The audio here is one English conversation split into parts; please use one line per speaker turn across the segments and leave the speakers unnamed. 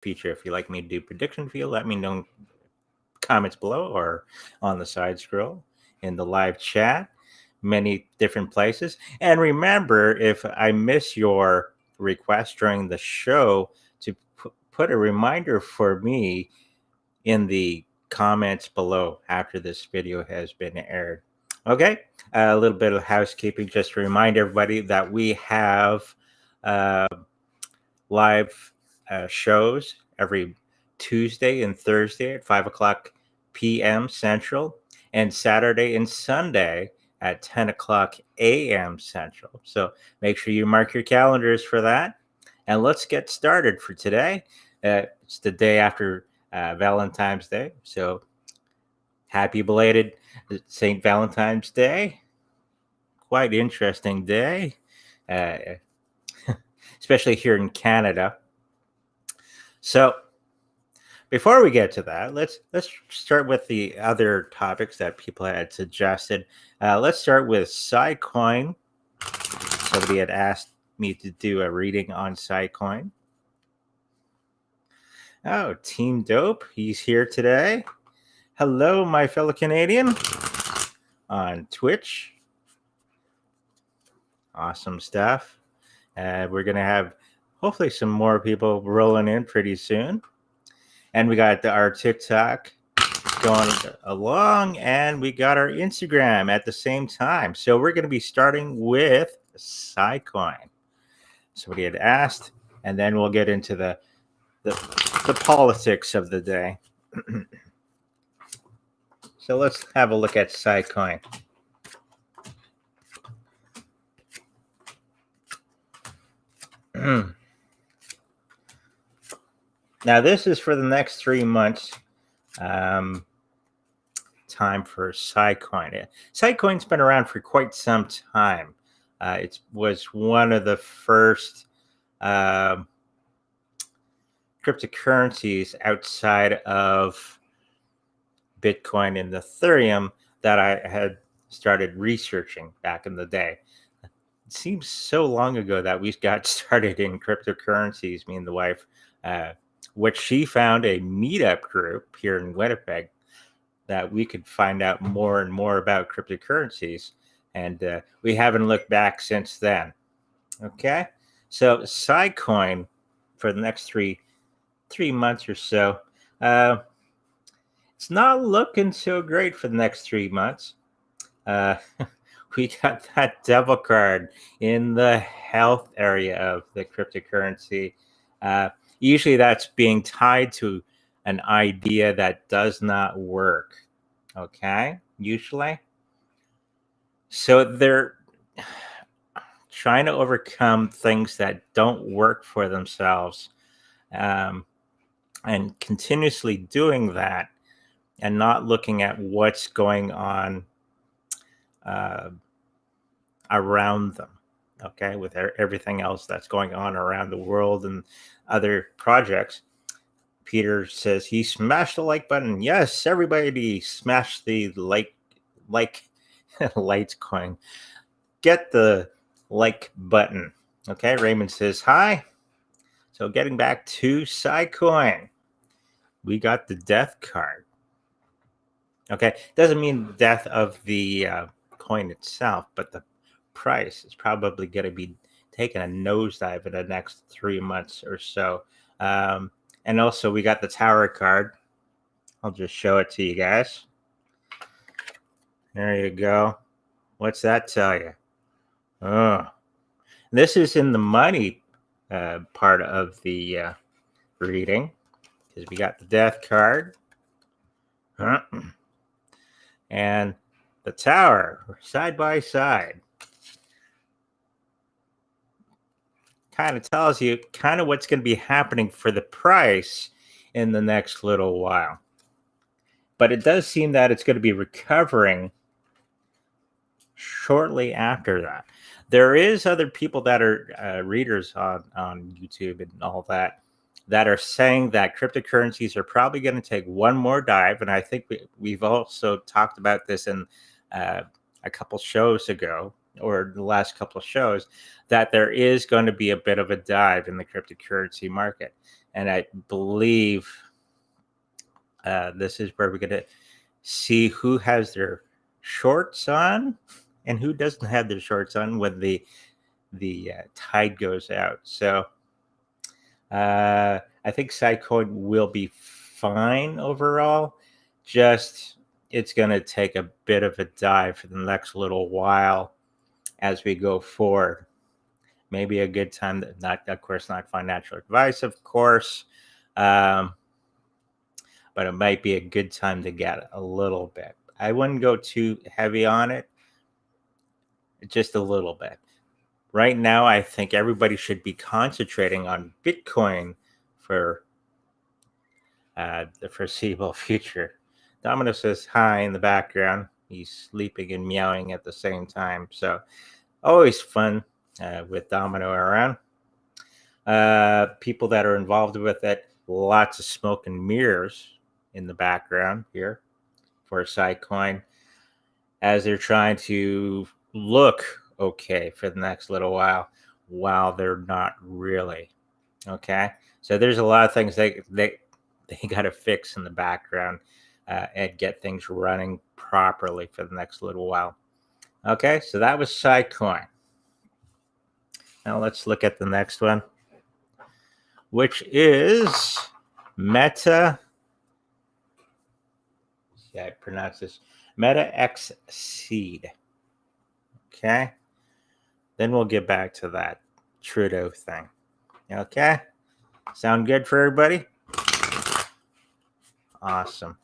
future. If you'd like me to do prediction for you, let me know in comments below or on the side scroll in the live chat, many different places. And remember, if I miss your request during the show, to put a reminder for me in the comments below after this video has been aired. Okay, a little bit of housekeeping just to remind everybody that we have live shows every Tuesday and Thursday at 5 o'clock p.m. Central, and Saturday and Sunday at 10 o'clock a.m. Central. So make sure you mark your calendars for that. And let's get started for today. It's the day after Valentine's Day. So happy belated St. Valentine's Day. Quite interesting day, especially here in Canada. So before we get to that, let's start with the other topics that people had suggested. Let's start with siacoin. Somebody had asked me to do a reading on siacoin. Oh, Team Dope, he's here today. Hello, my fellow Canadian on Twitch. Awesome stuff. We're going to have hopefully some more people rolling in pretty soon. And we got our TikTok going along, and we got our Instagram at the same time. So we're going to be starting with siacoin. Somebody had asked, and then we'll get into the politics of the day. So let's have a look at siacoin. Now, this is for the next 3 months. Time for siacoin. Siacoin's been around for quite some time. It was one of the first cryptocurrencies outside of Bitcoin and Ethereum that I had started researching back in the day. It seems so long ago that we got started in cryptocurrencies, me and the wife, which she found a meetup group here in Winnipeg that we could find out more and more about cryptocurrencies. And we haven't looked back since then. Okay, so siacoin for the next three months or so. It's not looking so great for the next 3 months. We got that devil card in the health area of the cryptocurrency. Usually that's being tied to an idea that does not work. Okay, usually. So they're trying to overcome things that don't work for themselves, and continuously doing that and not looking at what's going on around them, okay, with everything else that's going on around the world and other projects. Peter says he smashed the like button. Yes, everybody smash the like Litecoin. Get the like button. Okay, Raymond says hi. So getting back to siacoin, we got the death card. Okay, doesn't mean death of the coin itself, but the price is probably going to be taking a nosedive in the next 3 months or so. And also we got the tower card. I'll just show it to you guys. There you go. What's that tell you? Oh, this is in the money part of the reading, because we got the death card. And the tower side by side. Kind of tells you kind of what's going to be happening for the price in the next little while. But it does seem that it's going to be recovering shortly after that. There is other people that are readers on YouTube and all that are saying that cryptocurrencies are probably going to take one more dive. And I think we've also talked about this in a couple shows ago, or the last couple of shows, that there is going to be a bit of a dive in the cryptocurrency market. And I believe this is where we're going to see who has their shorts on and who doesn't have their shorts on when the tide goes out. So I think siacoin will be fine overall. Just it's going to take a bit of a dive for the next little while as we go forward. Maybe a good time, not, of course, not financial advice, of course, but it might be a good time to get a little bit. I wouldn't go too heavy on it, just a little bit. Right now, I think everybody should be concentrating on Bitcoin for the foreseeable future. Domino says hi in the background. He's sleeping and meowing at the same time. So always fun with Domino around. People that are involved with it, lots of smoke and mirrors in the background here for siacoin as they're trying to look okay for the next little while they're not really. Okay. So there's a lot of things they got to fix in the background and get things running properly for the next little while. Okay, so that was siacoin. Now let's look at the next one, which is MetaXseed. Yeah, I pronounce this MetaXseed. Okay, then we'll get back to that Trudeau thing. Okay, sound good for everybody? Awesome.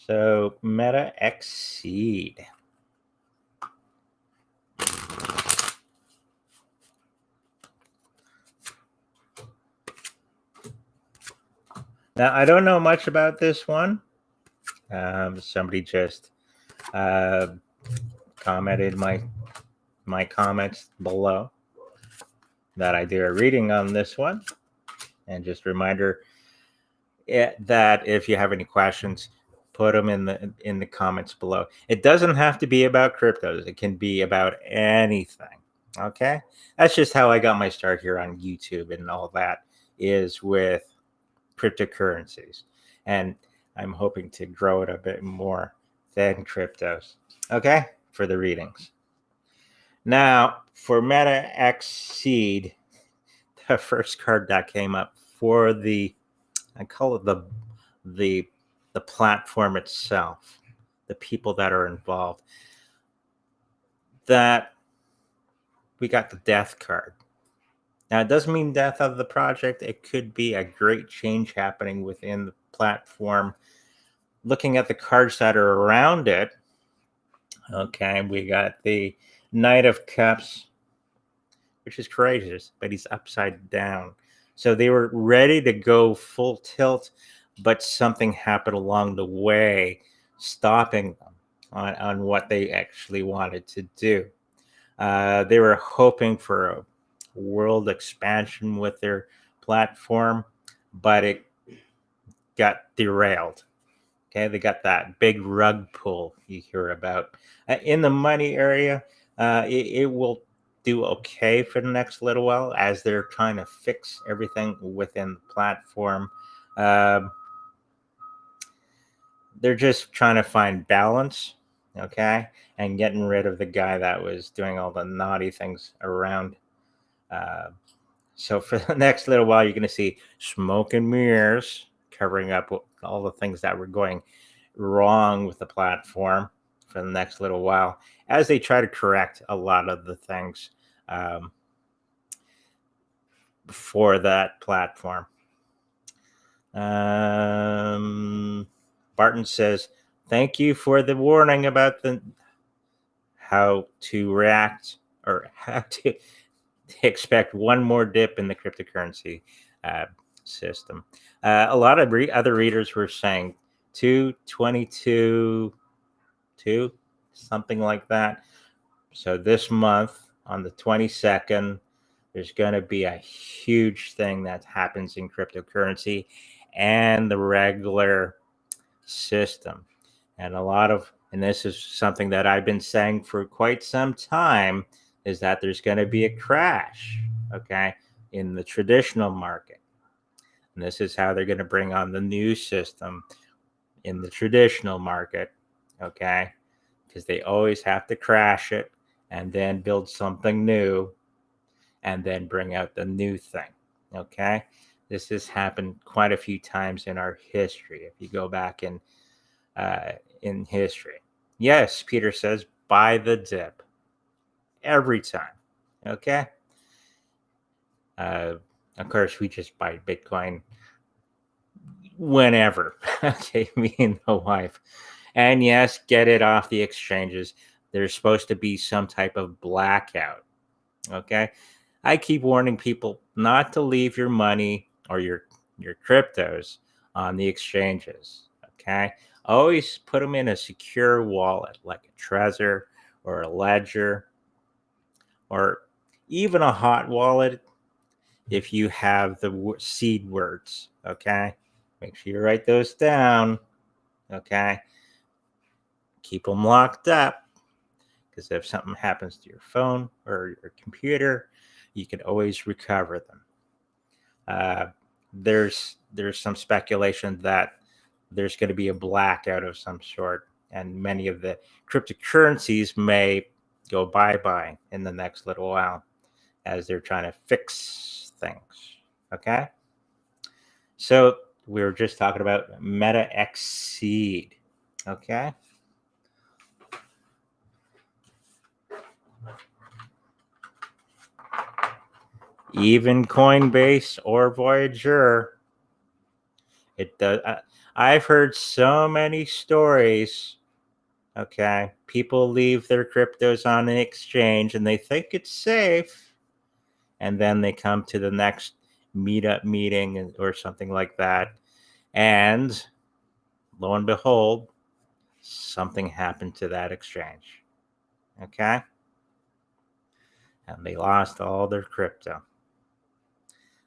So MetaXseed. Now I don't know much about this one. Somebody just commented my comments below that I do a reading on this one, and just a reminder that if you have any questions, put them in the comments below. It doesn't have to be about cryptos. It can be about anything. Okay, that's just how I got my start here on YouTube, and all that is with cryptocurrencies, and I'm hoping to grow it a bit more than cryptos. Okay, for the readings. Now for MetaXseed, the first card that came up for I call it the platform itself, the people that are involved, that we got the death card. Now, it doesn't mean death of the project. It could be a great change happening within the platform. Looking at the cards that are around it, okay, we got the Knight of Cups, which is courageous, but he's upside down. So they were ready to go full tilt, but something happened along the way, stopping them on what they actually wanted to do. They were hoping for a world expansion with their platform, but it got derailed. Okay, they got that big rug pull you hear about. In the money area, it will do okay for the next little while as they're trying to fix everything within the platform. They're just trying to find balance, okay, and getting rid of the guy that was doing all the naughty things around. So for the next little while, you're going to see smoke and mirrors covering up all the things that were going wrong with the platform for the next little while as they try to correct a lot of the things for that platform. Barton says, thank you for the warning about how to react or how to expect one more dip in the cryptocurrency system. A lot of other readers were saying 222, 2, something like that. So this month on the 22nd, there's going to be a huge thing that happens in cryptocurrency and the regular system. And a lot of and this is something that I've been saying for quite some time, is that there's going to be a crash, okay, in the traditional market. And this is how they're going to bring on the new system in the traditional market, okay, because they always have to crash it and then build something new and then bring out the new thing, okay. This has happened quite a few times in our history. If you go back in history, yes, Peter says buy the dip every time, okay. Of course, we just buy Bitcoin whenever, okay, me and the wife. And yes, get it off the exchanges. There's supposed to be some type of blackout, okay. I keep warning people not to leave your money or your cryptos on the exchanges, okay. Always put them in a secure wallet like a Trezor or a Ledger or even a hot wallet if you have the seed words, okay. Make sure you write those down, okay. Keep them locked up, because if something happens to your phone or your computer, you can always recover them. There's some speculation that there's going to be a blackout of some sort, and many of the cryptocurrencies may go bye-bye in the next little while as they're trying to fix things, okay. So we were just talking about MetaXseed, okay. Even Coinbase or Voyager, it does. I've heard so many stories, okay. People leave their cryptos on an exchange and they think it's safe, and then they come to the next meetup meeting or something like that, and lo and behold, something happened to that exchange, okay, and they lost all their crypto.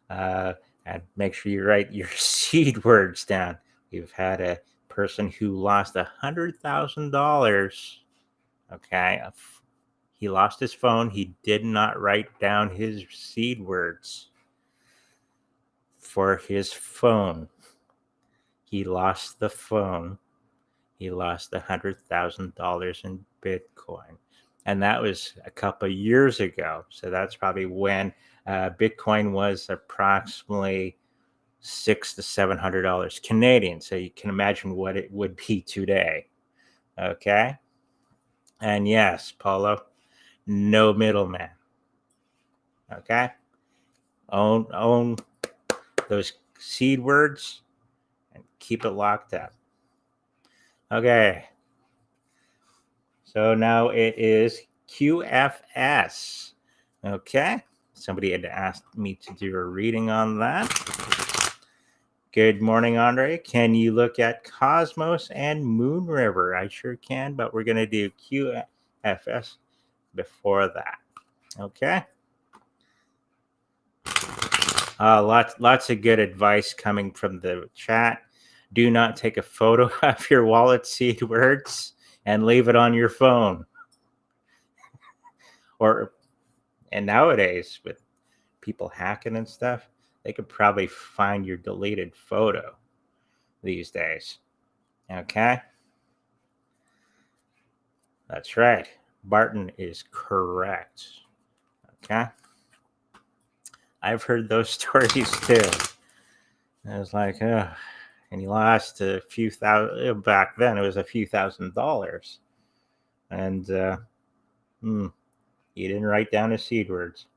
And make sure you write your seed words down. We've had a person who lost $100,000, okay. He lost his phone. He did not write down his seed words for his phone. He lost the phone. He lost $100,000 in Bitcoin. And that was a couple of years ago. So that's probably when Bitcoin was approximately $600 to $700 Canadian. So you can imagine what it would be today. Okay. And yes, Paulo, no middleman. Okay. Own those seed words and keep it locked up. Okay. So now it is QFS. Okay. Somebody had asked me to do a reading on that. Good morning, Andre. Can you look at Cosmos and Moonriver? I sure can, but we're going to do QFS before that. Okay. Lots of good advice coming from the chat. Do not take a photo of your wallet seed words and leave it on your phone. And nowadays, with people hacking and stuff, they could probably find your deleted photo these days. Okay? That's right. Barton is correct. Okay? I've heard those stories too. I was like, oh, and he lost a few thousand. Back then, it was a few $1,000s. And he didn't write down his seed words.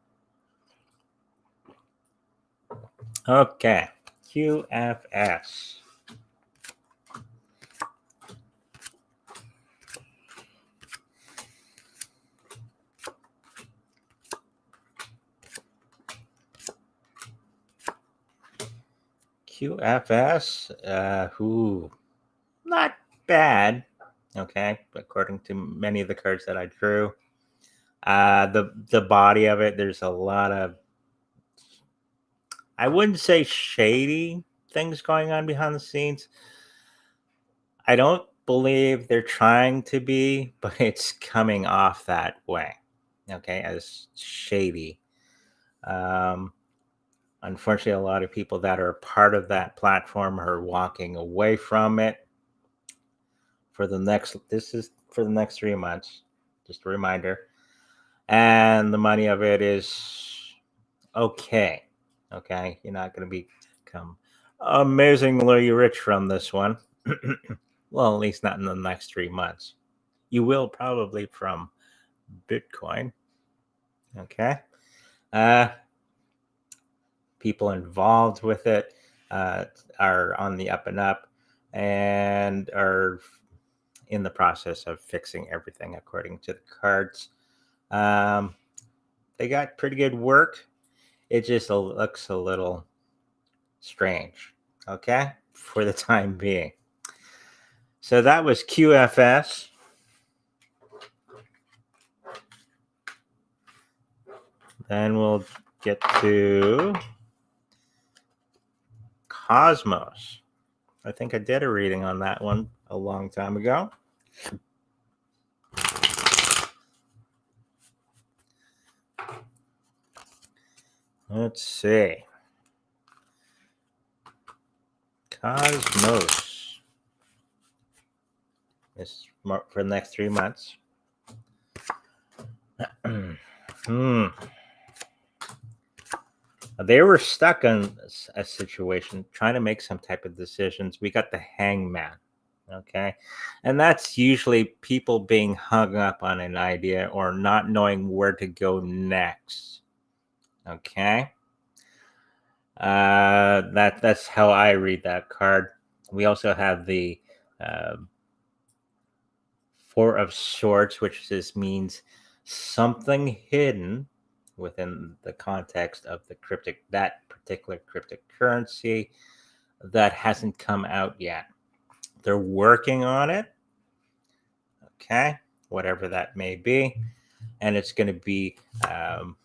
Okay, QFS. QFS, who not bad, okay, according to many of the cards that I drew. The body of it, there's a lot of, I wouldn't say shady things going on behind the scenes. I don't believe they're trying to be, but it's coming off that way, okay, as shady. Unfortunately, a lot of people that are part of that platform are walking away from it for the next, this is for the next 3 months, just a reminder. And the money of it is okay. Okay, you're not going to become amazingly rich from this one. Well, at least not in the next 3 months. You will probably from Bitcoin. Okay. People involved with it are on the up and up and are in the process of fixing everything according to the cards. They got pretty good work. It just looks a little strange, okay, for the time being. So that was QFS. Then we'll get to Cosmos. I think I did a reading on that one a long time ago. Let's see. Cosmos. This is for the next 3 months. They were stuck on a situation, trying to make some type of decisions. We got the hangman, okay? And that's usually people being hung up on an idea or not knowing where to go next, okay? That's how I read that card. We also have the Four of Swords, which just means something hidden within the context of that particular cryptocurrency that hasn't come out yet. They're working on it, okay, whatever that may be, and it's going to be, of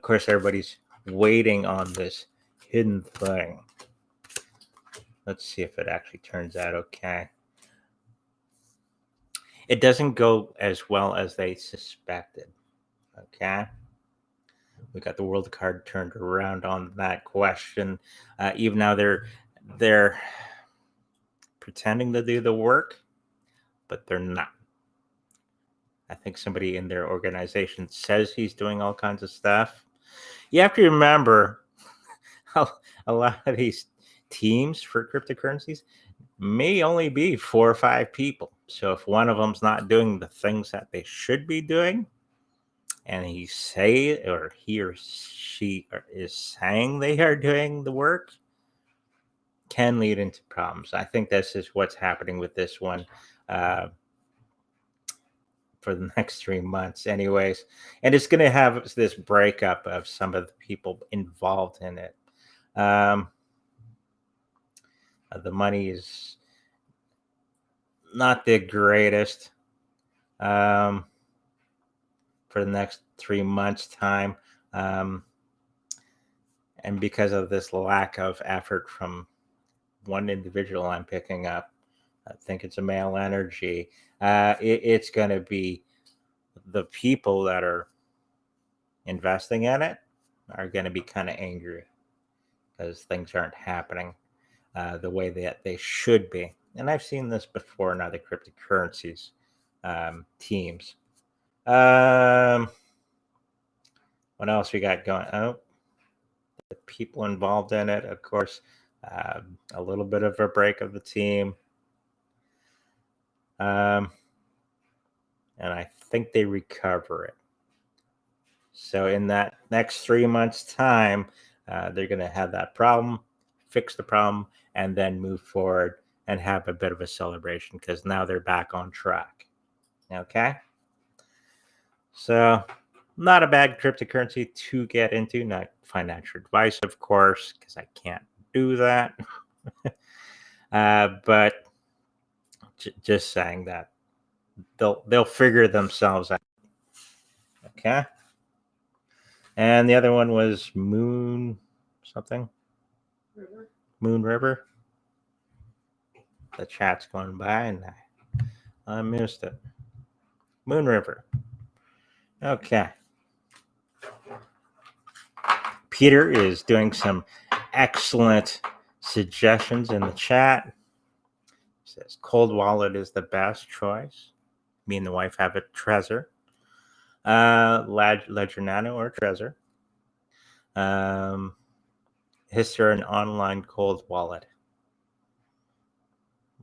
course, everybody's waiting on this hidden thing. Let's see if it actually turns out okay. It doesn't go as well as they suspected, okay? We got the world card turned around on that question. Even now they're pretending to do the work, but they're not. I think somebody in their organization says he's doing all kinds of stuff. You have to remember how a lot of these teams for cryptocurrencies may only be 4 or 5 people. So if one of them's not doing the things that they should be doing, and he or she is saying they are doing the work, can lead into problems. I think this is what's happening with this one for the next 3 months anyways. And it's going to have this breakup of some of the people involved in it. The money is not the greatest for the next 3 months time. And because of this lack of effort from one individual I'm picking up, I think it's a male energy. It's going to be the people that are investing in it are going to be kind of angry because things aren't happening the way that they should be. And I've seen this before in other cryptocurrencies teams. What else we got going? Oh, the people involved in it, of course, a little bit of a break of the team. And I think they recover it. So in that next 3 months' time, they're going to have that problem, fix the problem, and then move forward and have a bit of a celebration because now they're back on track. Okay? So not a bad cryptocurrency to get into, not financial advice, of course, because I can't do that. But just saying that they'll figure themselves out. Okay? And the other one was Moonriver. the chat's going by and I missed it. Moonriver. Okay. Peter is doing some excellent suggestions in the chat. He says cold wallet is the best choice. Me and the wife have a Trezor, Ledger Nano or Trezor. Is there an online cold wallet?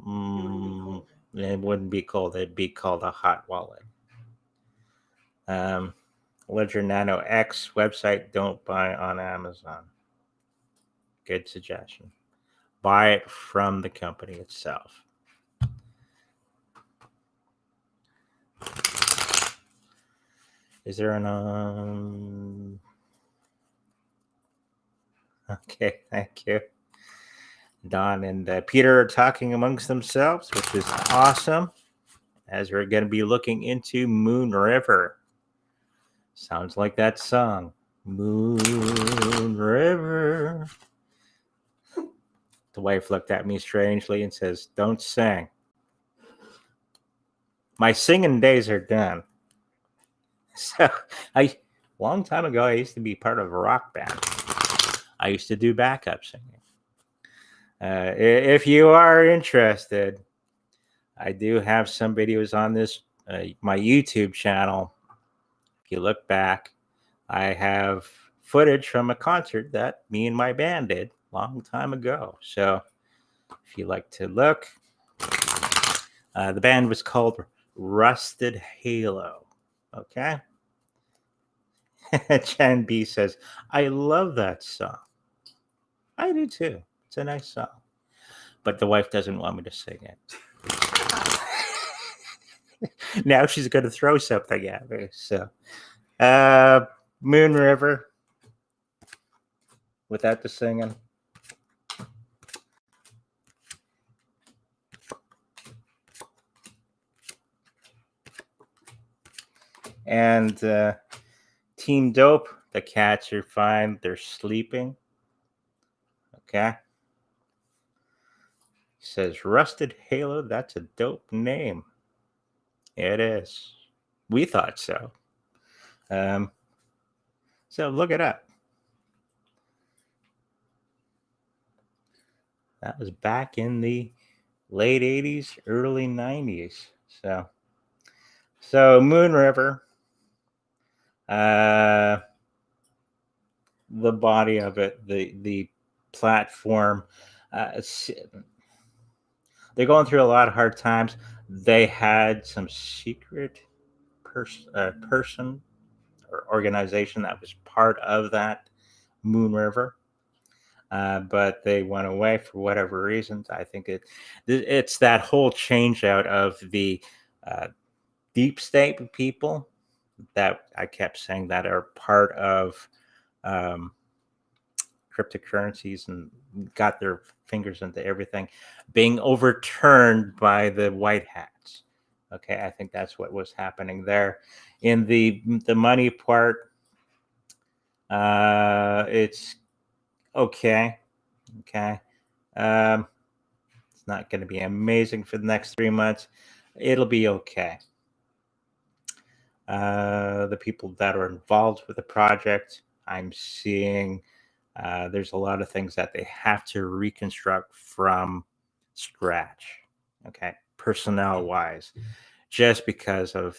It wouldn't be cold. It'd be called a hot wallet. Ledger Nano X website, don't buy on Amazon. Good suggestion. Buy it from the company itself. Is there an Okay, thank you. Don and Peter are talking amongst themselves, which is awesome, as we're going to be looking into Moonriver. Sounds like that song, Moonriver. The wife looked at me strangely and says, don't sing. My singing days are done. So, long time ago, I used to be part of a rock band. I used to do backup singing. If you are interested, I do have some videos on this, my YouTube channel. If you look back, I have footage from a concert that me and my band did a long time ago. So if you like to look, the band was called Rusted Halo. Okay. Chan B says, I love that song. I do too. It's a nice song. But the wife doesn't want me to sing it. Now she's going to throw something at me. So, Moonriver, without the singing. And Team Dope, the cats are fine. They're sleeping. Okay. He says, Rusted Halo, that's a dope name. It is. We thought so. So look it up. That was back in the late 80s, early 90s. So Moonriver, the body of it, the platform, they're going through a lot of hard times. They had some secret person or organization that was part of that Moonriver. But they went away for whatever reasons. I think it's that whole change out of the deep state people that I kept saying that are part of cryptocurrencies and got their fingers into everything being overturned by the white hats. Okay, I think that's what was happening there. In the money part, it's okay. Okay. It's not going to be amazing for the next 3 months. It'll be okay. The people that are involved with the project, I'm seeing there's a lot of things that they have to reconstruct from scratch. Okay. Personnel wise, just because of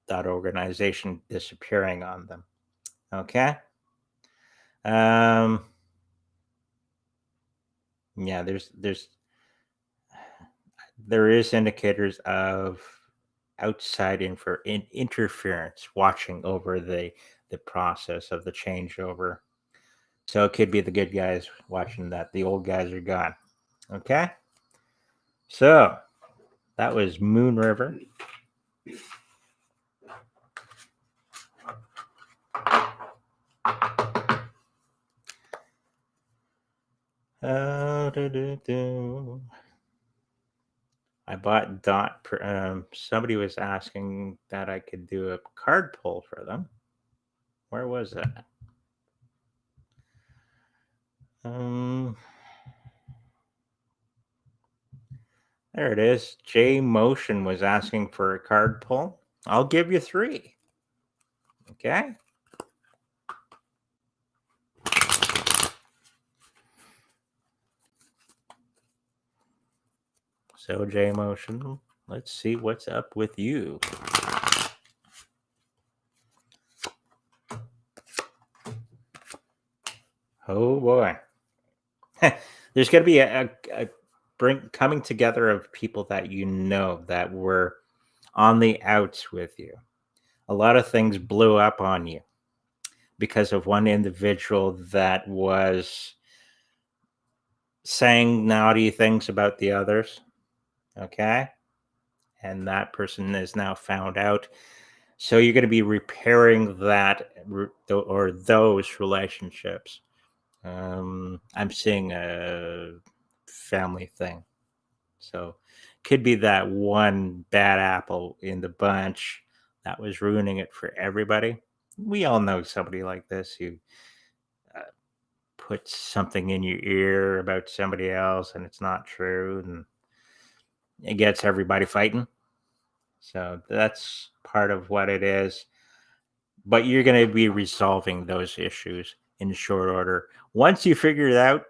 that organization disappearing on them. Okay. Yeah, there is indicators of outside interference watching over the process of the changeover. So it could be the good guys watching that. The old guys are gone. Okay. So that was Moonriver. I bought Dot. Somebody was asking that I could do a card pull for them. Where was that? There it is. J Motion was asking for a card pull. I'll give you 3. Okay. So J Motion, let's see what's up with you. Oh boy. There's going to be a coming together of people that you know that were on the outs with you. A lot of things blew up on you because of one individual that was saying naughty things about the others. Okay. And that person is now found out. So you're going to be repairing that or those relationships. I'm seeing a family thing. So could be that one bad apple in the bunch that was ruining it for everybody. We all know somebody like this who puts something in your ear about somebody else and it's not true, and it gets everybody fighting. So that's part of what it is. But you're going to be resolving those issues in short order once you figure out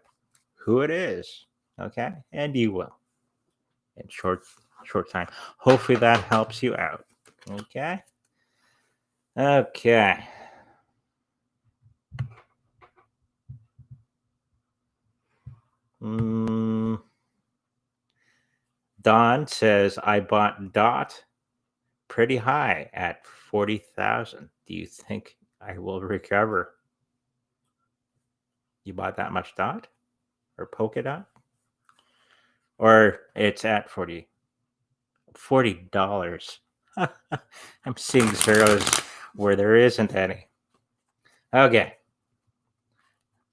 who it is. Okay. And you will in short time. Hopefully that helps you out. Okay. Okay. Don says, I bought DOT pretty high at 40,000. Do you think I will recover? You bought that much DOT or polka dot? Or it's at $40. I'm seeing zeros where there isn't any. Okay.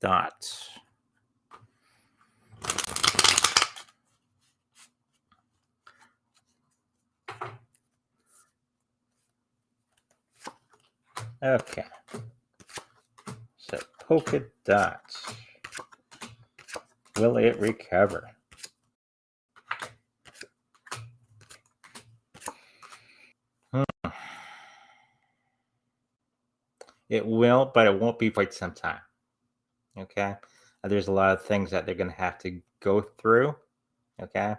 Dots. Okay. So polka dots. Will it recover? It will, but it won't be quite some time. Okay. There's a lot of things that they're going to have to go through. Okay.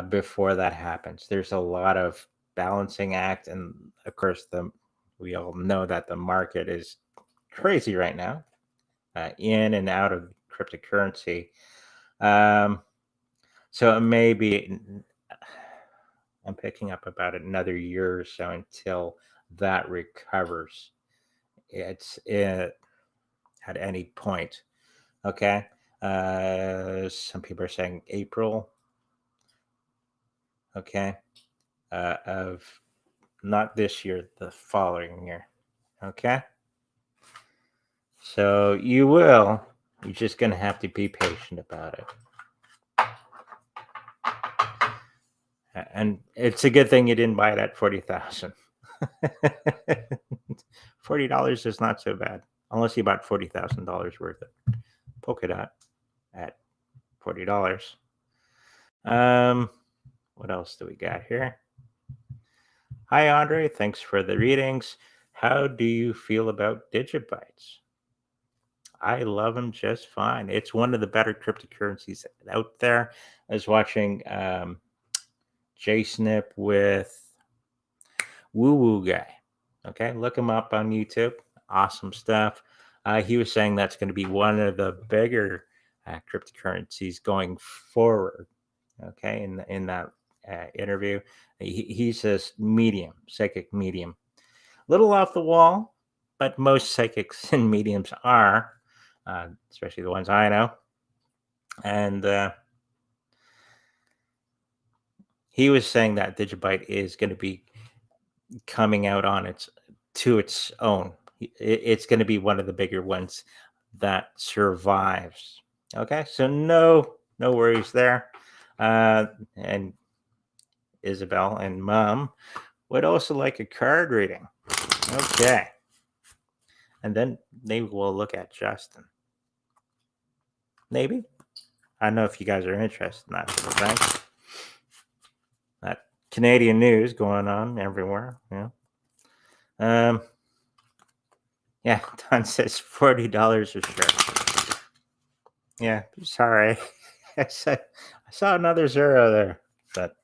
Before that happens, there's a lot of balancing act, and of course, we all know that the market is crazy right now, in and out of cryptocurrency. So it may be, I'm picking up about another year or so until that recovers. It's at any point. Okay. Some people are saying April. Okay. Of not this year, the following year. Okay. So you're just going to have to be patient about it. And it's a good thing you didn't buy it at 40,000. $40 is not so bad, unless you bought $40,000 worth of polka dot at $40. What else do we got here? Hi, Andre. Thanks for the readings. How do you feel about digibytes? I love them just fine. It's one of the better cryptocurrencies out there. I was watching JSnip with Woo Woo Guy. Okay, look him up on YouTube. Awesome stuff. He was saying that's going to be one of the bigger cryptocurrencies going forward. Okay, in that interview, he says psychic medium, little off the wall, but most psychics and mediums are, especially the ones I know. And he was saying that digibyte is going to be coming out on its own. It's going to be one of the bigger ones that survives. Okay, so no worries there. And Isabel and Mom would also like a card reading. Okay, and then maybe we'll look at Justin. Maybe. I don't know if you guys are interested in that sort of thing. Canadian news going on everywhere. Yeah. Yeah, Don says $40 a share. Yeah, sorry. I saw another zero there. But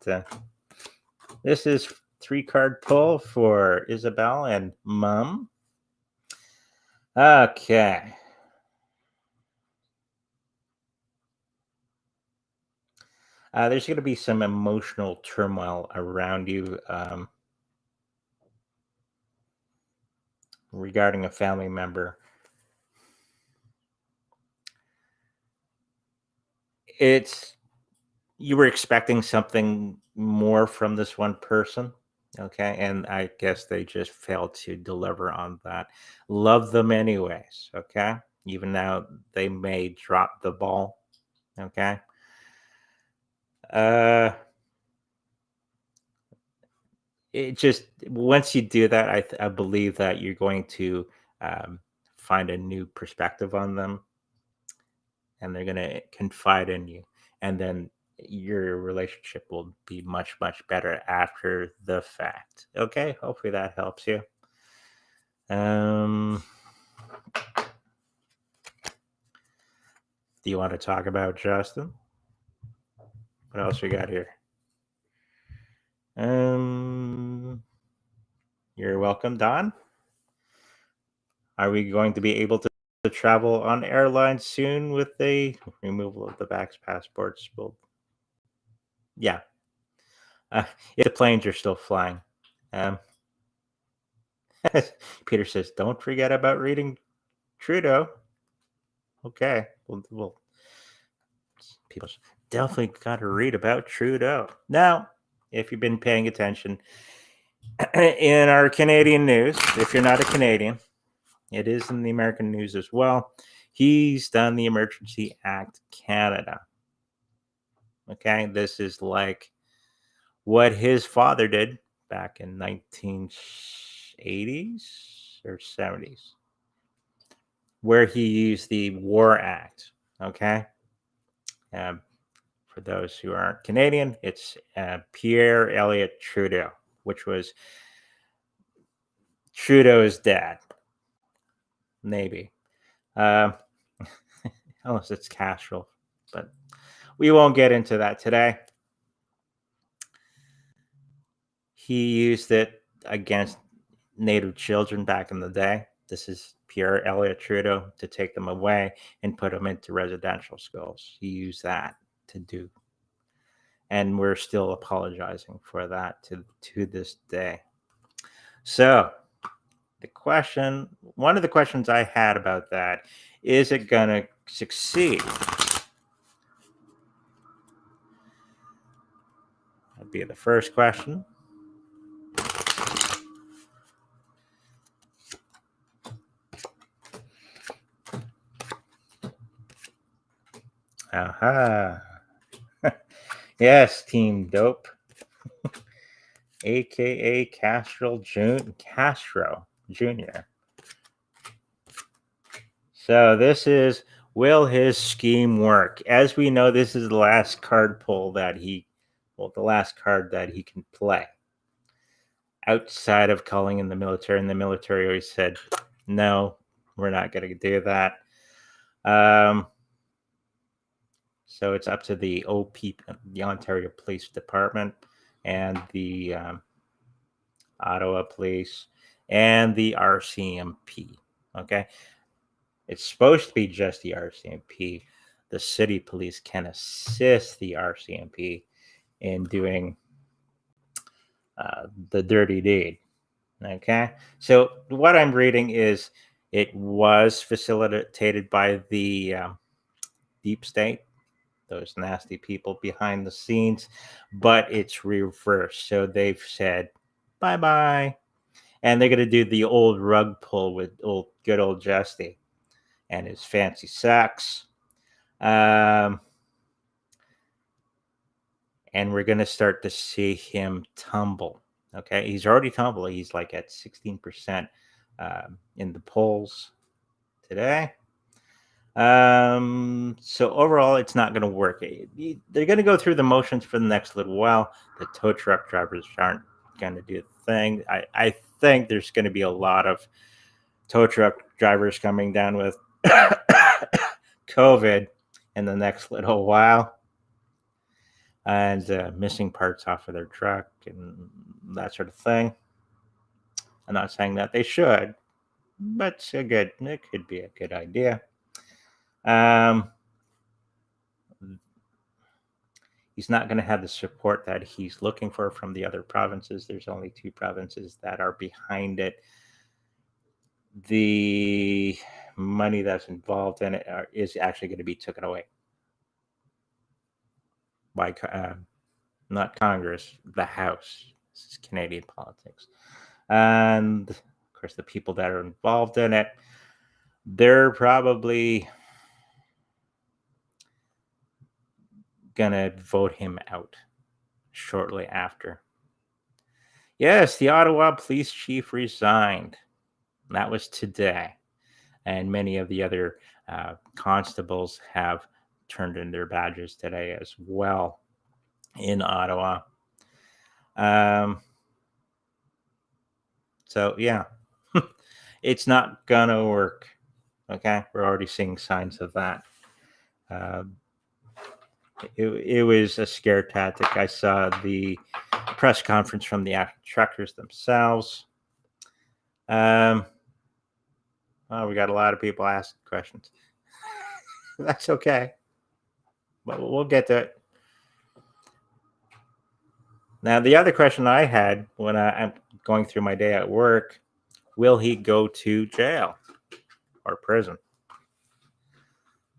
this is 3-card pull for Isabel and Mum. Okay. There's going to be some emotional turmoil around you regarding a family member. You were expecting something more from this one person, okay? And I guess they just failed to deliver on that. Love them anyways, okay? Even now they may drop the ball, okay? Uh it just once you do that, I believe that you're going to um, find a new perspective on them, and they're going to confide in you, and then your relationship will be much better after the fact. Okay, hopefully that helps you. um do you want to talk about Justin? What else we got here? You're welcome, Don. Are we going to be able to travel on airlines soon with the removal of the vax passports? Well, yeah, if the planes are still flying. Um, Peter says, "Don't forget about reading Trudeau." Okay, well, people definitely got to read about Trudeau. Now, if you've been paying attention in our Canadian news, if you're not a Canadian, it is in the American news as well. He's done the Emergency Act Canada. Okay, this is like what his father did back in 1980s or 70s, where he used the War Act. Okay, um, for those who aren't Canadian, it's Pierre Elliott Trudeau, which was Trudeau's dad, maybe. Um, unless it's Castro, but we won't get into that today. He used it against Native children back in the day. This is Pierre Elliott Trudeau to take them away and put them into residential schools. He used that to do. And we're still apologizing for that to this day. So one of the questions I had about that, is it going to succeed? That'd be the first question. Aha. Yes, Team Dope. AKA Castro Jr. So this is, will his scheme work? As we know, this is the last card pull that the last card that he can play outside of calling in the military. And the military always said, no, we're not going to do that. So it's up to the the Ontario Police Department, and the Ottawa Police, and the RCMP. Okay. It's supposed to be just the RCMP. The city police can assist the RCMP in doing the dirty deed. Okay. So what I'm reading is it was facilitated by the deep state, those nasty people behind the scenes, but it's reversed. So they've said bye bye, and they're going to do the old rug pull with good old Justy and his fancy sex. And we're going to start to see him tumble. Okay. He's already tumbled. He's like at 16% in the polls today. So overall, it's not going to work. They're going to go through the motions for the next little while. The tow truck drivers aren't going to do the thing. I think there's going to be a lot of tow truck drivers coming down with COVID in the next little while, and missing parts off of their truck and that sort of thing. I'm not saying that they should, but it could be a good idea. He's not going to have the support that he's looking for from the other provinces. There's only 2 provinces that are behind it. The money that's involved in it is actually going to be taken away by not Congress, the House. This is Canadian politics. And of course, the people that are involved in it, they're probably going to vote him out shortly after. Yes, the Ottawa police chief resigned. That was today. And many of the other constables have turned in their badges today as well in Ottawa. So, yeah, it's not going to work. Okay, we're already seeing signs of that. It was a scare tactic. I saw the press conference from the truckers themselves. Oh, we got a lot of people asking questions. That's okay. But we'll get to it. Now, the other question I had when I'm going through my day at work, will he go to jail or prison?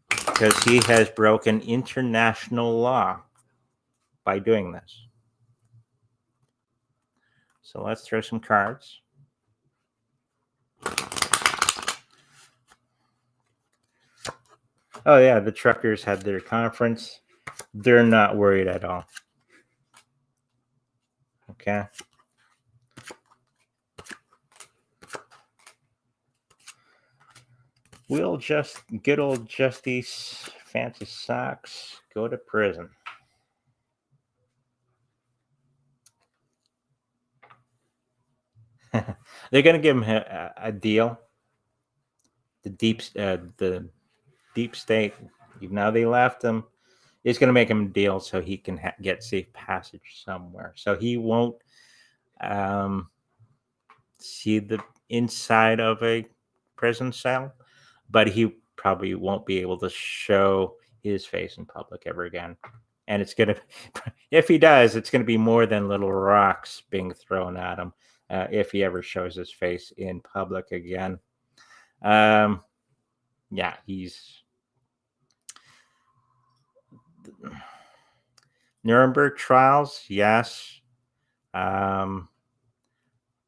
Because he has broken international law by doing this. So let's throw some cards. Oh, yeah, the truckers had their conference. They're not worried at all. Okay. Will just good old Justy's fancy socks go to prison? They're going to give him a deal. The deep state, even though they left him, is going to make him a deal so he can get safe passage somewhere. So he won't see the inside of a prison cell, but he probably won't be able to show his face in public ever again. And it's going to, if he does, it's going to be more than little rocks being thrown at him if he ever shows his face in public again. Yeah, he's Nuremberg trials, yes. But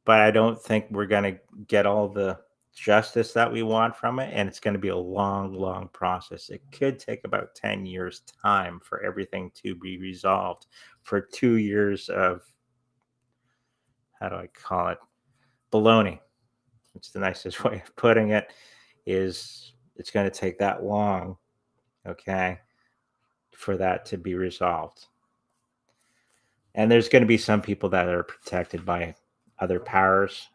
I don't think we're going to get all the justice that we want from it, and it's going to be a long process. It could take about 10 years time for everything to be resolved. For 2 years of, how do I call it, baloney. It's the nicest way of putting it. Is it's going to take that long, okay, for that to be resolved. And there's going to be some people that are protected by other powers.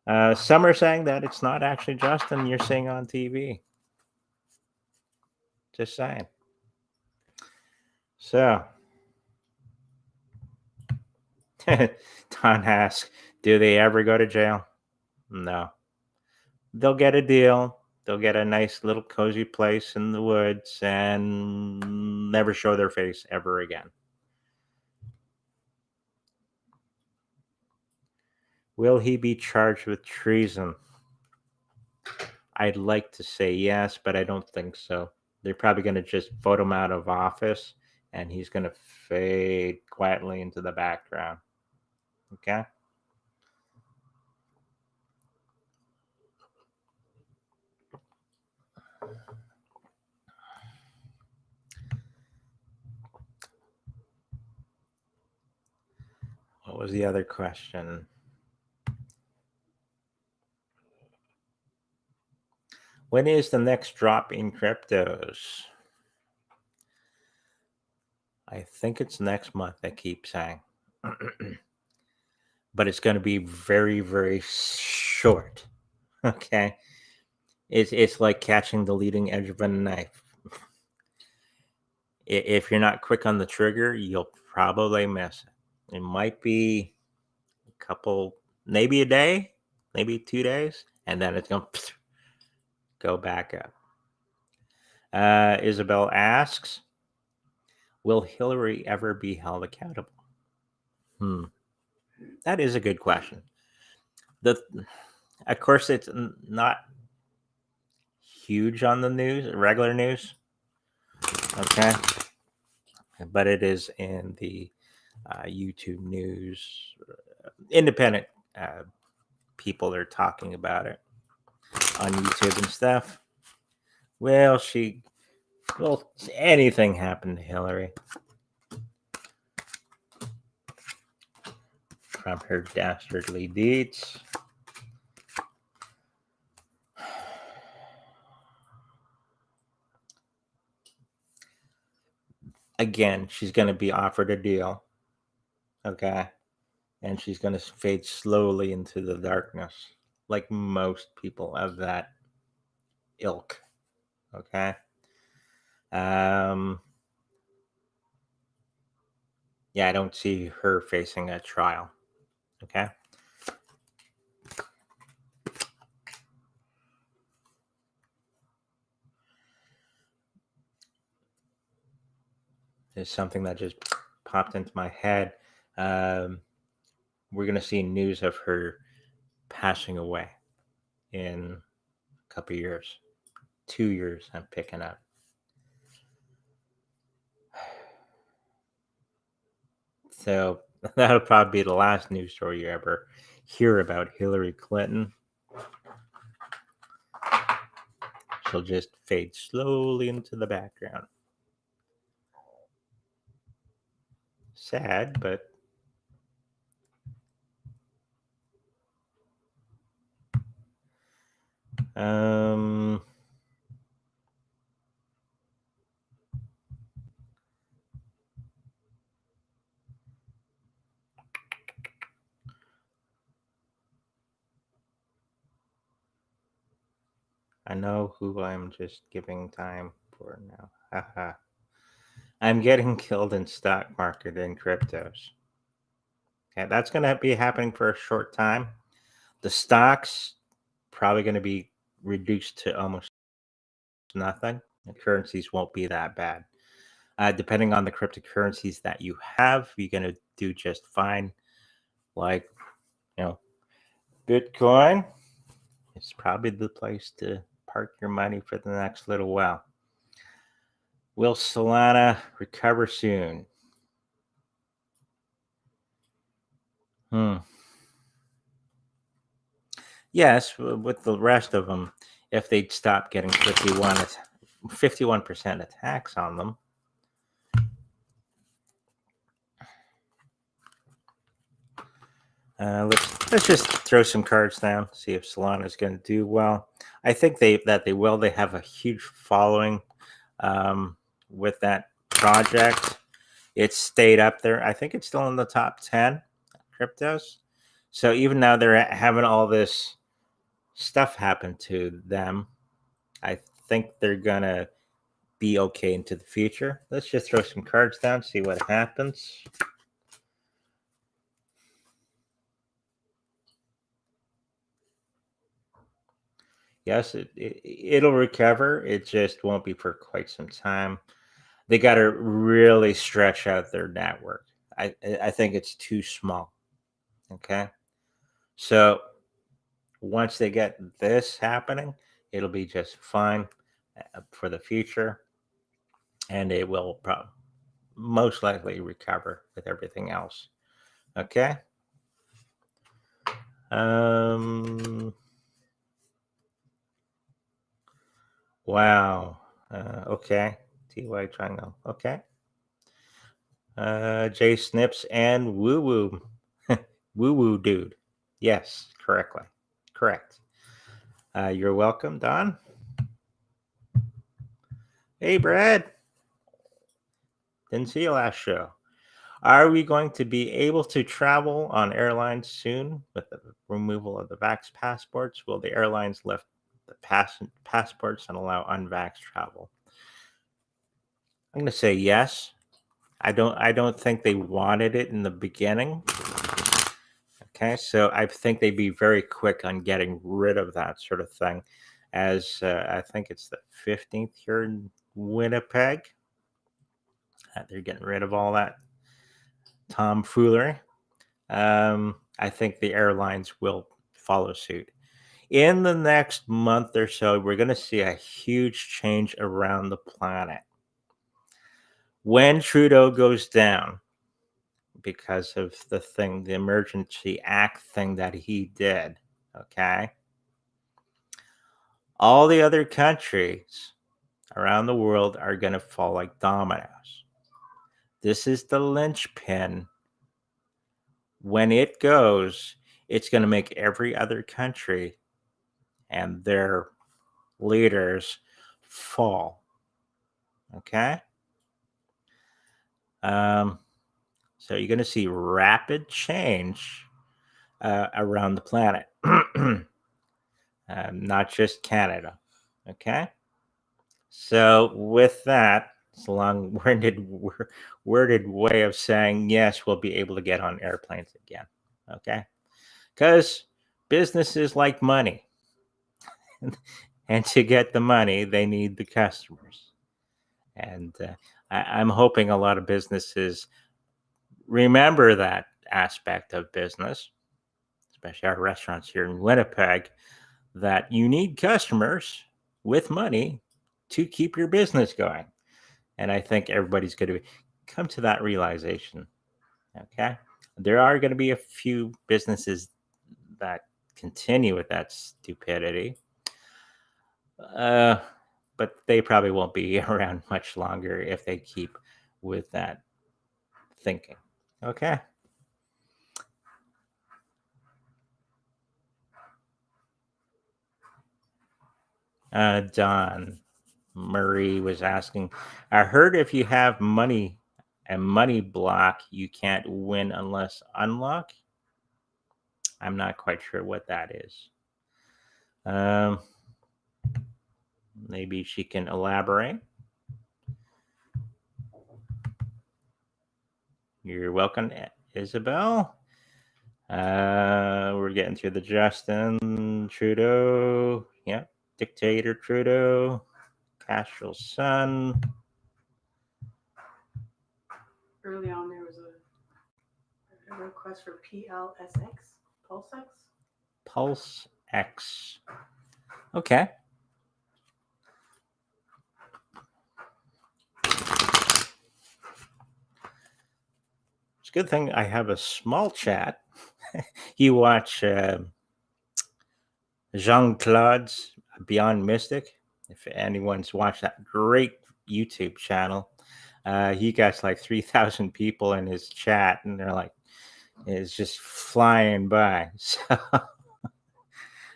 Some are saying that it's not actually Justin you're seeing on TV. Just saying. So, Don asks, do they ever go to jail? No. They'll get a deal. They'll get a nice little cozy place in the woods and never show their face ever again. Will he be charged with treason? I'd like to say yes, but I don't think so. They're probably going to just vote him out of office, and he's going to fade quietly into the background. Okay? What was the other question? When is the next drop in cryptos? I think it's next month, I keep saying. But it's going to be very, very short. Okay. It's like catching the leading edge of a knife. If you're not quick on the trigger, you'll probably miss it. It might be a couple, maybe a day, maybe 2 days, and then it's going to go back up. Isabel asks, will Hillary ever be held accountable? That is a good question. Of course, it's not huge on the news, regular news. Okay. But it is in the YouTube news. Independent people are talking about it on YouTube and stuff. Well, anything happened to Hillary from her dastardly deeds? Again, she's going to be offered a deal. Okay. And she's going to fade slowly into the darkness, like most people of that ilk. Okay. Yeah, I don't see her facing a trial. Okay. There's something that just popped into my head. We're going to see news of her passing away in a couple years. 2 years, I'm picking up. So that'll probably be the last news story you ever hear about Hillary Clinton. She'll just fade slowly into the background. Sad, but I know who I'm just giving time for now. Haha. I'm getting killed in stock market and cryptos. Okay, that's going to be happening for a short time. The stocks probably going to be reduced to almost nothing. The currencies won't be that bad. Depending on the cryptocurrencies that you have, you're going to do just fine. Like, Bitcoin is probably the place to park your money for the next little while. Will Solana recover soon? Yes, with the rest of them, if they'd stop getting 51% attacks on them. Let's just throw some cards down, see if Solana is going to do well. I think they will. They have a huge following with that project. It's stayed up there. I think it's still in the top 10 cryptos. So even now they're having all this stuff happen to them, I think they're going to be okay into the future. Let's just throw some cards down, see what happens. Yes, it'll recover. It just won't be for quite some time. They got to really stretch out their network. I think it's too small. Okay. So once they get this happening, it'll be just fine for the future. And it will most likely recover with everything else. Okay. Wow. Okay. TY Triangle. Okay. J Snips and Woo Woo. Woo Woo Dude. Yes, correct. You're welcome, Don. Hey, Brad. Didn't see you last show. Are we going to be able to travel on airlines soon with the removal of the vax passports? Will the airlines lift the passports and allow unvaxxed travel? I'm going to say yes. I don't think they wanted it in the beginning. Okay, so I think they'd be very quick on getting rid of that sort of thing, as I think it's the 15th here in Winnipeg. They're getting rid of all that tomfoolery. I think the airlines will follow suit. In the next month or so, we're going to see a huge change around the planet. When Trudeau goes down, because of the Emergency Act thing that he did, okay? All the other countries around the world are going to fall like dominoes. This is the linchpin. When it goes, it's going to make every other country and their leaders fall. Okay? So you're going to see rapid change around the planet, not just Canada. Okay? So with that, it's a long-worded way of saying yes, we'll be able to get on airplanes again. Okay? Because businesses like money. And to get the money, they need the customers. And I'm hoping a lot of businesses remember that aspect of business, especially our restaurants here in Winnipeg, that you need customers with money to keep your business going. And I think everybody's going to come to that realization. Okay. There are going to be a few businesses that continue with that stupidity. But they probably won't be around much longer if they keep with that thinking. Okay. Don Murray was asking, I heard if you have money and money block, you can't win unless unlock. I'm not quite sure what that is. Maybe she can elaborate. You're welcome, Isabel. We're getting through the Justin Trudeau. Yeah, dictator Trudeau. Castrol's son.
Early on, there was a request for PLSX Pulsex.
PulseX. Okay. It's a good thing I have a small chat. You watch Jean-Claude's Beyond Mystic. If anyone's watched that great YouTube channel, he got like 3,000 people in his chat, and they're like, it's just flying by. So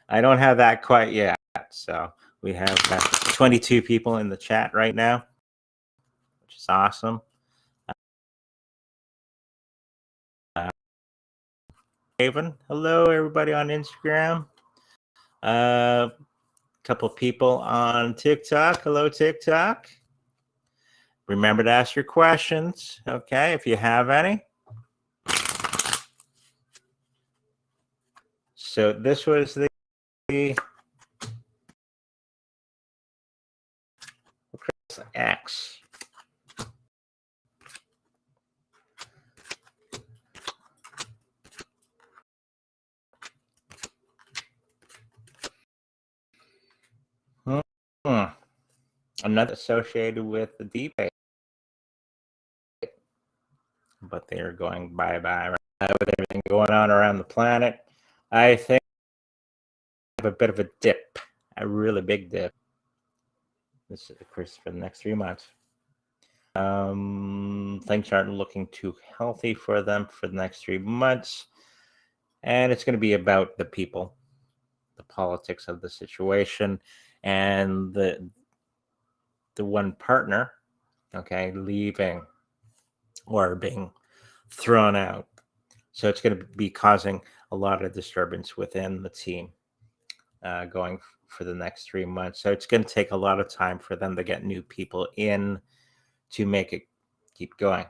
I don't have that quite yet. So we have 22 people in the chat right now, which is awesome. Haven, hello everybody on Instagram. Couple people on TikTok. Hello, TikTok. Remember to ask your questions, okay, if you have any. So this was the X. Another associated with the deep, but they are going bye-bye with everything going on around the planet. I think we have a bit of a dip, a really big dip. This is, of course, for the next 3 months. Things aren't looking too healthy for them for the next 3 months. And it's going to be about the people, the politics of the situation, and the one partner, okay, leaving or being thrown out. So it's going to be causing a lot of disturbance within the team going for the next 3 months. So it's going to take a lot of time for them to get new people in to make it keep going.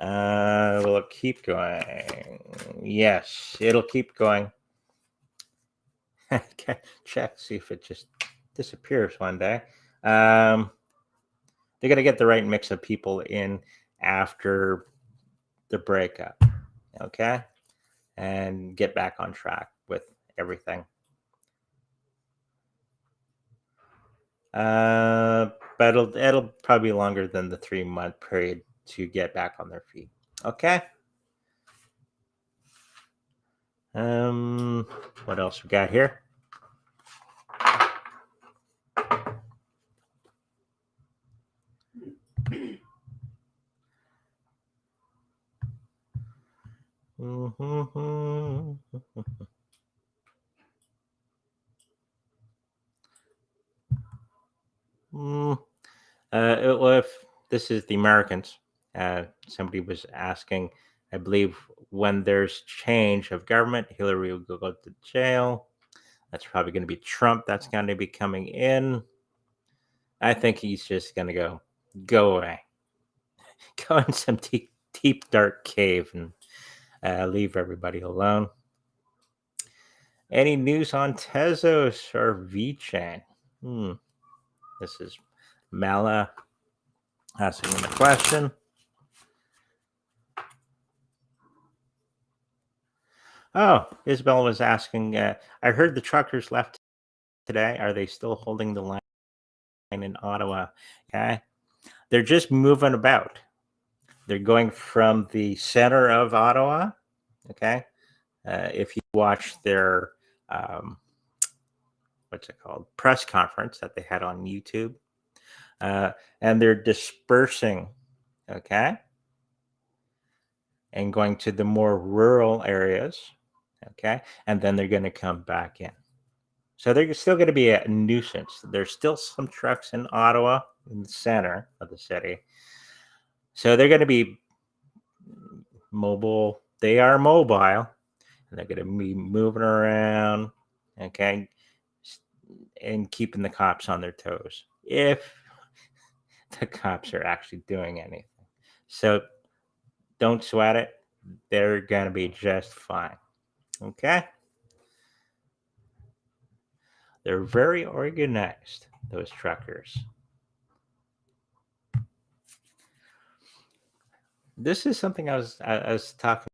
Will it keep going? Yes, it'll keep going. Check, see if it just disappears one day. They're going to get the right mix of people in after the breakup, okay, and get back on track with everything. But it'll probably be longer than the 3-month period to get back on their feet. Okay. What else we got here? Well, if this is the Americans, somebody was asking, I believe, when there's change of government, Hillary will go to jail. That's probably going to be Trump. That's going to be coming in. I think he's just going to go away, go in some deep, dark cave and leave everybody alone. Any news on Tezos or VeChain? This is Mala asking the question. Oh, Isabel was asking, I heard the truckers left today. Are they still holding the line in Ottawa? Okay. They're just moving about. They're going from the center of Ottawa. Okay. If you watch their, what's it called? Press conference that they had on YouTube. And they're dispersing. Okay. And going to the more rural areas. Okay. And then they're going to come back in. So they're still going to be a nuisance. There's still some trucks in Ottawa, in the center of the city. So they're going to be mobile. They are mobile. And they're going to be moving around, okay, and keeping the cops on their toes, if the cops are actually doing anything. So don't sweat it. They're going to be just fine. Okay? They're very organized, those truckers. This is something I was talking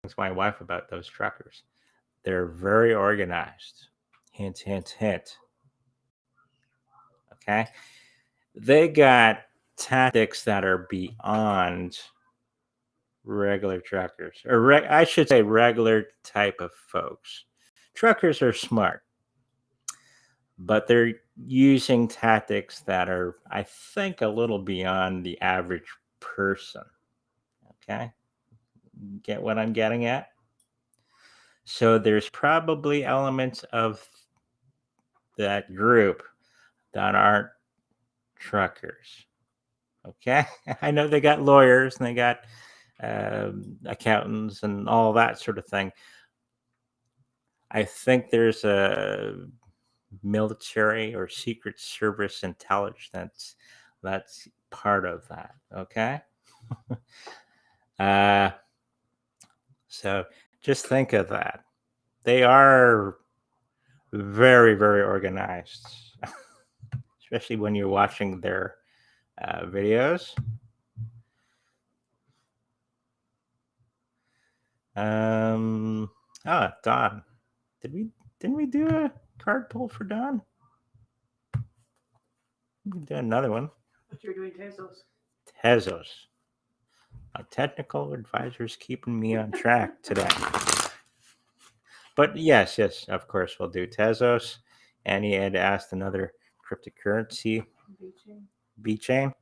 to my wife about, those truckers. They're very organized. Hint, hint, hint. Okay? They got tactics that are beyond regular truckers, or I should say regular type of folks. Truckers are smart, but they're using tactics that are, I think, a little beyond the average person. Okay? Get what I'm getting at? So there's probably elements of that group that aren't truckers. Okay? I know they got lawyers and they got accountants and all that sort of thing. I think there's a military or secret service intelligence that's part of that. Okay. So just think of that. They are very, very organized, especially when you're watching their videos. Don, didn't we do a card pull for Don? We can do another one.
But you're doing Tezos.
Tezos. My technical advisor's keeping me on track today. But yes, of course, we'll do Tezos. And he had asked another cryptocurrency. VeChain.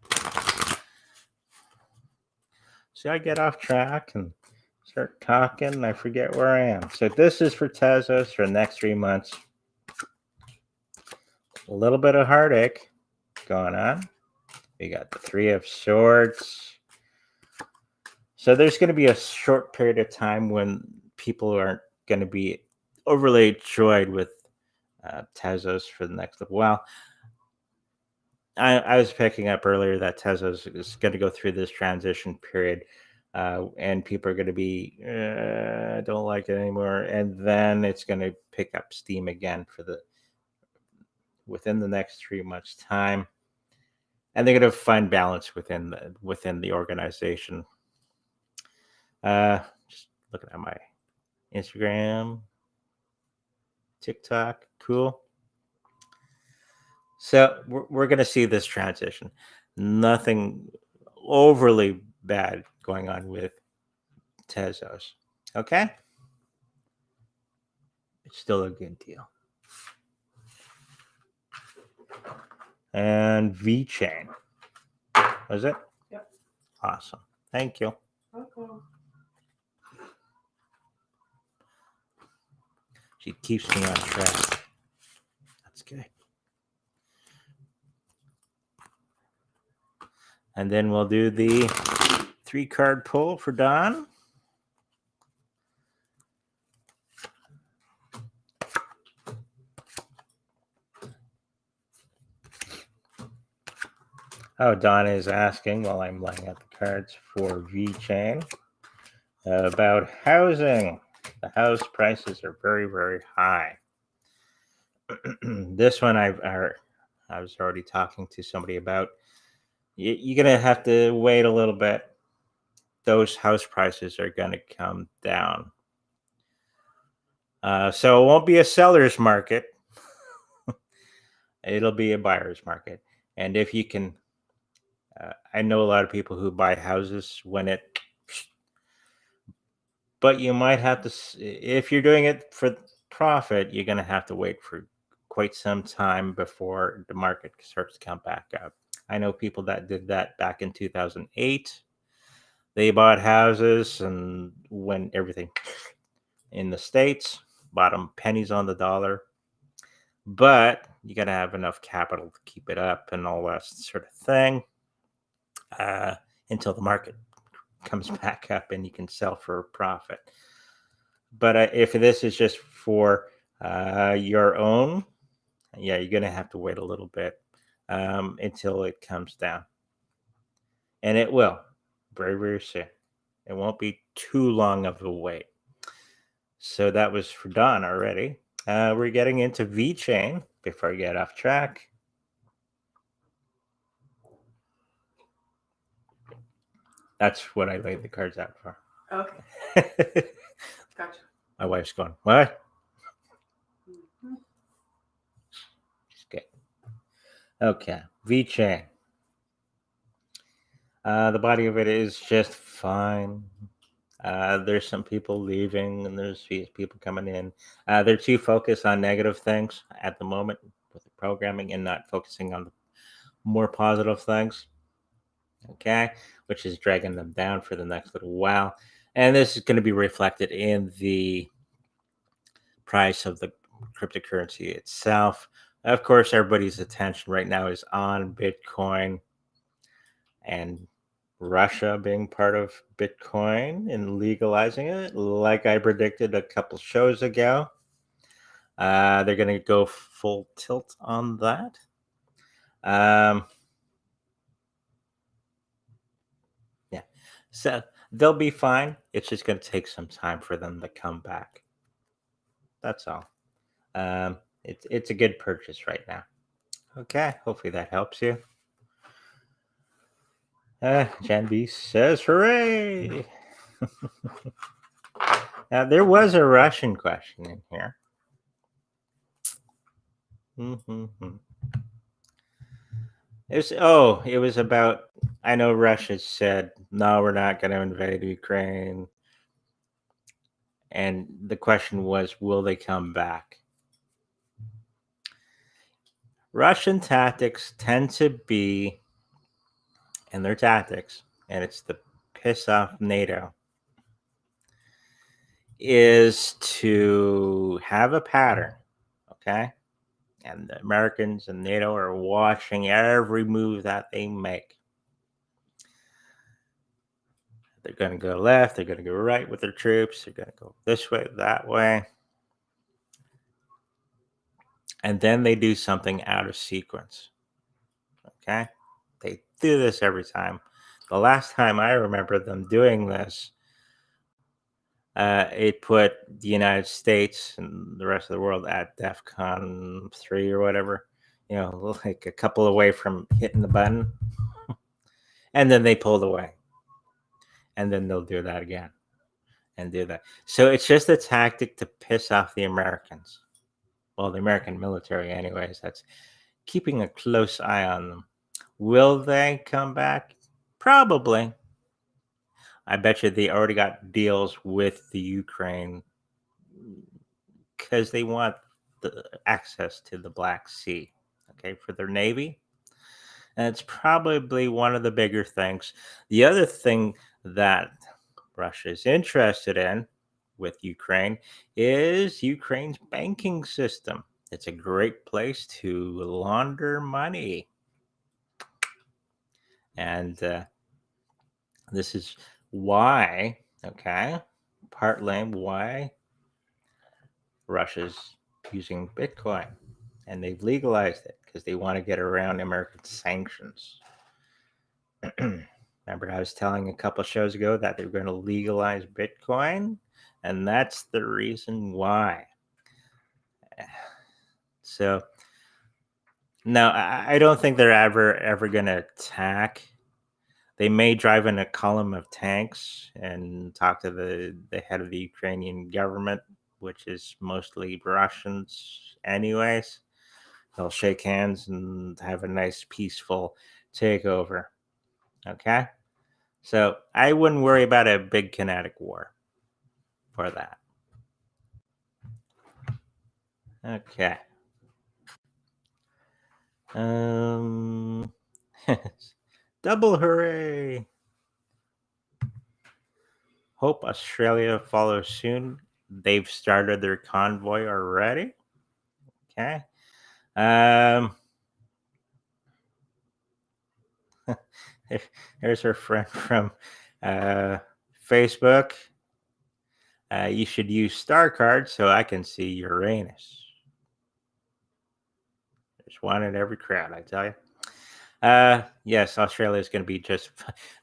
So I get off track and start talking, and I forget where I am. So this is for Tezos for the next 3 months. A little bit of heartache. going on. We got the Three of Swords. So there's going to be a short period of time when people aren't going to be overly joyed with Tezos for the next little while. I was picking up earlier that Tezos is going to go through this transition period, and people are going to be, I don't like it anymore, and then it's going to pick up steam again within the next 3 months' time, and they're going to find balance within the organization. Just looking at my Instagram, TikTok, cool. So we're going to see this transition. Nothing overly bad going on with Tezos. Okay? It's still a good deal. And VeChain. Was it?
Yep.
Awesome. Thank you.
Okay.
She keeps me on track. That's good. And then we'll do the 3-card pull for Don. Oh, Don is asking while I'm laying out the cards for VeChain about housing. The house prices are very, very high. This one I was already talking to somebody about. You're going to have to wait a little bit. Those house prices are going to come down. So it won't be a seller's market. It'll be a buyer's market. And if you can, I know a lot of people who buy houses but you might have to, if you're doing it for profit, you're going to have to wait for quite some time before the market starts to come back up. I know people that did that back in 2008. They bought houses, and when everything in the States, bought them pennies on the dollar. But you got to have enough capital to keep it up and all that sort of thing until the market comes back up and you can sell for a profit. But if this is just for your own, yeah, you're going to have to wait a little bit until it comes down. And it will very, very soon. It won't be too long of a wait. So that was for Don already. We're getting into VeChain before I get off track. That's what I laid the cards out for.
Okay. Gotcha.
My wife's going, what?
Mm-hmm.
She's good. Okay, VeChain. The body of it is just fine. There's some people leaving and there's people coming in. They're too focused on negative things at the moment with the programming and not focusing on the more positive things. Okay, which is dragging them down for the next little while. And this is going to be reflected in the price of the cryptocurrency itself. Of course, everybody's attention right now is on Bitcoin and Russia being part of Bitcoin and legalizing it, like I predicted a couple shows ago. They're going to go full tilt on that. Yeah, so they'll be fine. It's just going to take some time for them to come back. That's all. It's a good purchase right now. Okay, hopefully that helps you. Jan B says, hooray! Now, there was a Russian question in here. It was about, I know Russia said, no, we're not going to invade Ukraine. And the question was, will they come back? Russian tactics tend to be, and their tactics, and it's to piss off NATO, is to have a pattern, okay? And the Americans and NATO are watching every move that they make. They're going to go left, they're going to go right with their troops, they're going to go this way, that way. And then they do something out of sequence. Okay? They do this every time. The last time I remember them doing this, it put the United States and the rest of the world at DEFCON 3 or whatever, like a couple away from hitting the button. And then they pulled away. And then they'll do that again and do that. So it's just a tactic to piss off the Americans. Well, the American military, anyways. That's keeping a close eye on them. Will they come back? Probably. I bet you they already got deals with the Ukraine because they want the access to the Black Sea, okay, for their Navy. And it's probably one of the bigger things. The other thing that Russia is interested in with Ukraine is Ukraine's banking system. It's a great place to launder money. And this is why, okay, partly why Russia's using Bitcoin. And they've legalized it because they want to get around American sanctions. Remember, I was telling a couple shows ago that they're going to legalize Bitcoin, and that's the reason why. So, no, I don't think they're ever going to attack. They may drive in a column of tanks and talk to the head of the Ukrainian government, which is mostly Russians anyways. They'll shake hands and have a nice peaceful takeover. Okay? So I wouldn't worry about a big kinetic war for that. Okay. Double hooray. Hope Australia follows soon. They've started their convoy already. Okay. There's our friend from Facebook. You should use star cards so I can see Uranus. There's one in every crowd, I tell you. Yes, Australia is going to be just.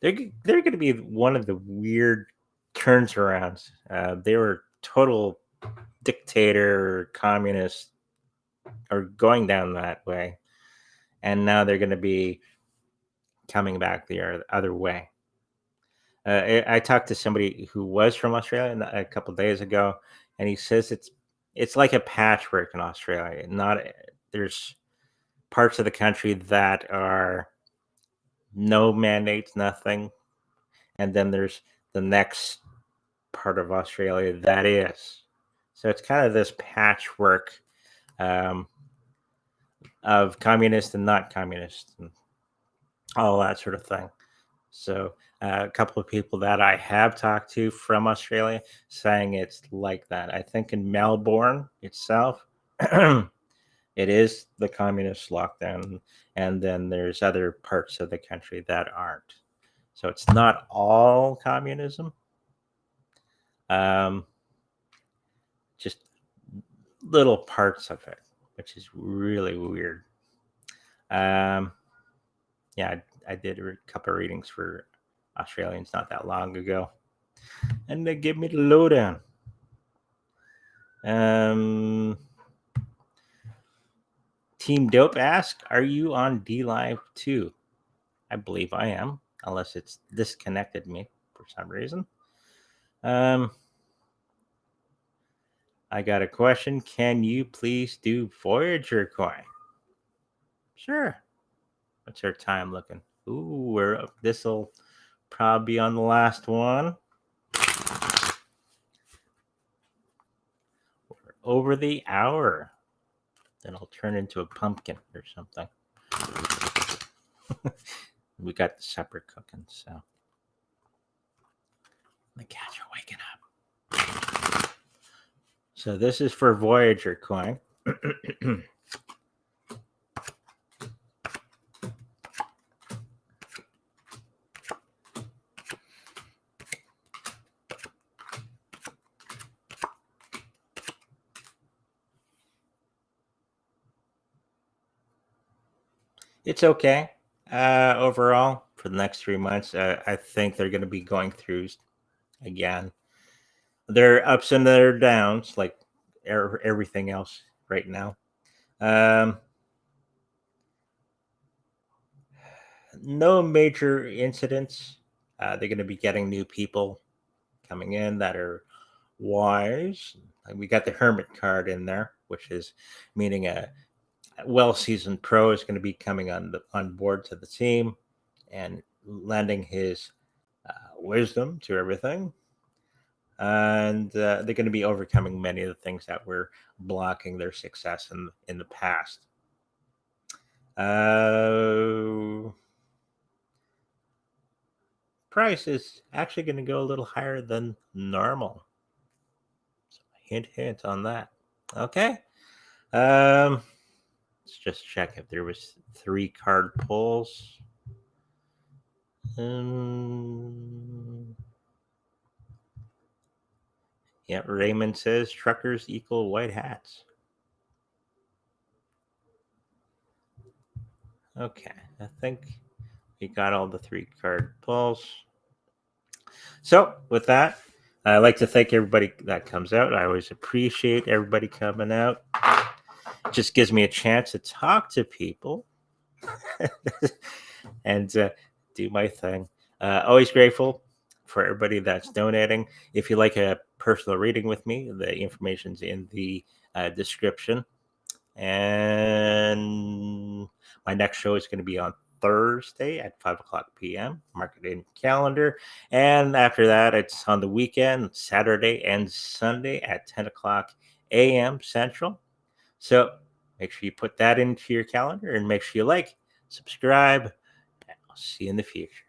They're going to be one of the weird turnarounds. They were total dictator, communist, or going down that way, and now they're going to be coming back the other way. I talked to somebody who was from Australia a couple of days ago, and he says it's like a patchwork in Australia. There's parts of the country that are no mandates, nothing, and then there's the next part of Australia that is. So it's kind of this patchwork of communist and not communist and all that sort of thing. So a couple of people that I have talked to from Australia saying it's like that. I think in Melbourne itself, it is the communist lockdown, and then there's other parts of the country that aren't. So it's not all communism. Just little parts of it, which is really weird. Yeah, I did a couple of readings for Australians not that long ago, and they give me the lowdown. Team Dope asks, are you on D Live too? I believe I am, unless it's disconnected me for some reason. I got a question. Can you please do Voyager coin? Sure. What's our time looking? Ooh, we're up. This'll probably be on the last one. We're over the hour. Then I'll turn into a pumpkin or something. We got the supper cooking, so the cats are waking up. So this is for Voyager coin. It's okay overall for the next 3 months. I think they're going to be going through again. There are ups and there are downs, like everything else right now. No major incidents. They're going to be getting new people coming in that are wise. We got the hermit card in there, which is meaning a well-seasoned pro is going to be coming on board to the team and lending his wisdom to everything. And they're going to be overcoming many of the things that were blocking their success in the past. Price is actually going to go a little higher than normal. So hint on that. Okay. Let's just check if there was 3 card pulls. Yeah, Raymond says truckers equal white hats. Okay, I think we got all the 3 card pulls. So with that, I'd like to thank everybody that comes out. I always appreciate everybody coming out. It just gives me a chance to talk to people and do my thing. Always grateful for everybody that's donating. If you like a personal reading with me, the information's in the description. And my next show is going to be on Thursday at 5:00 p.m. Mark it in calendar. And after that, it's on the weekend, Saturday and Sunday at 10:00 a.m. Central. So make sure you put that into your calendar and make sure you like, subscribe, and I'll see you in the future.